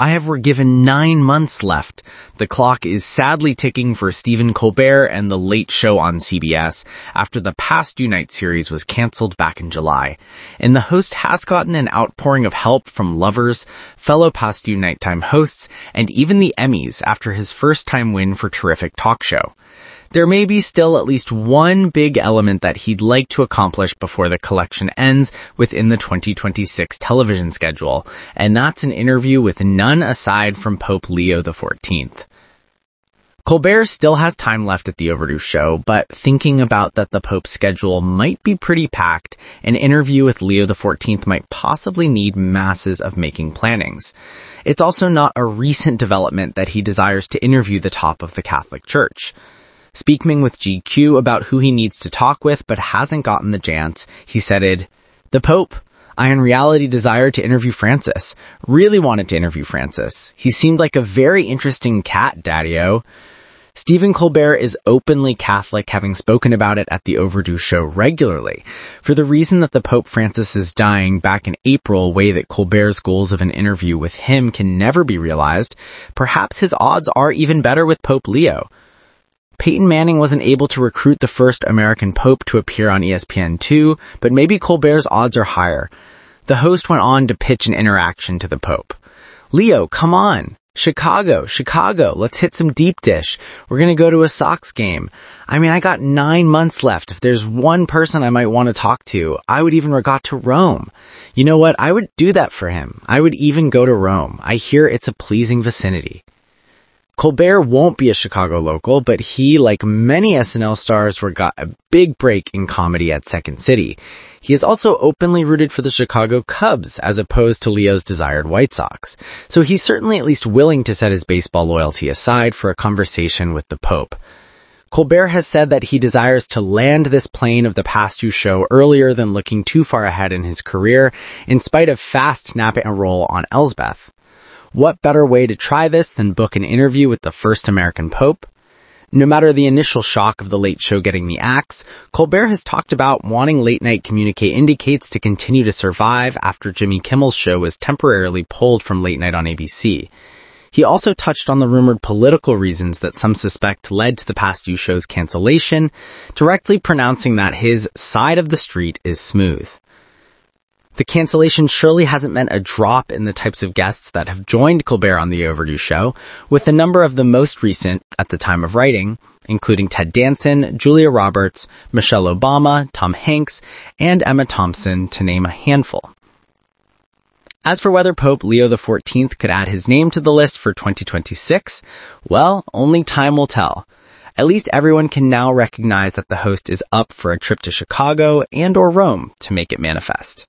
We're given 9 months left. The clock is sadly ticking for Stephen Colbert and The Late Show on CBS after the Past Due Night series was canceled back in July. And the host has gotten an outpouring of help from lovers, fellow Past Due Nighttime hosts, and even the Emmys after his first-time win for Terrific Talk Show. There may be still at least one big element that he'd like to accomplish before the collection ends within the 2026 television schedule, and that's an interview with none aside from Pope Leo XIV. Colbert still has time left at the Overdue Show, but thinking about that the Pope's schedule might be pretty packed, an interview with Leo XIV might possibly need masses of making plannings. It's also not a recent development that he desires to interview the top of the Catholic Church. Speaking with GQ about who he needs to talk with but hasn't gotten the chance, he said, "The Pope. I in reality desired to interview Francis. Really wanted to interview Francis. He seemed like a very interesting cat, Daddy-o." Stephen Colbert is openly Catholic, having spoken about it at the Overdue Show regularly. For the reason that the Pope Francis is dying back in April, a way that Colbert's goals of an interview with him can never be realized, perhaps his odds are even better with Pope Leo. Peyton Manning wasn't able to recruit the first American Pope to appear on ESPN2, but maybe Colbert's odds are higher. The host went on to pitch an interaction to the Pope. "Leo, come on. Chicago, let's hit some deep dish. We're gonna go to a Sox game. I got 9 months left. If there's one person I might want to talk to, I would even got to Rome. You know what? I would do that for him. I would even go to Rome. I hear it's a pleasing vicinity." Colbert won't be a Chicago local, but he, like many SNL stars, got a big break in comedy at Second City. He is also openly rooted for the Chicago Cubs, as opposed to Leo's desired White Sox. So he's certainly at least willing to set his baseball loyalty aside for a conversation with the Pope. Colbert has said that he desires to land this plane of the Past Due Show earlier than looking too far ahead in his career, in spite of fast napping a role on Elsbeth. What better way to try this than book an interview with the first American Pope? No matter the initial shock of The Late Show getting the axe, Colbert has talked about wanting late-night communique indicates to continue to survive after Jimmy Kimmel's show was temporarily pulled from late night on ABC. He also touched on the rumored political reasons that some suspect led to the Past Due Show's cancellation, directly pronouncing that his side of the street is smooth. The cancellation surely hasn't meant a drop in the types of guests that have joined Colbert on The Overdue Show, with a number of the most recent, at the time of writing, including Ted Danson, Julia Roberts, Michelle Obama, Tom Hanks, and Emma Thompson, to name a handful. As for whether Pope Leo XIV could add his name to the list for 2026, well, only time will tell. At least everyone can now recognize that the host is up for a trip to Chicago and/or Rome to make it manifest.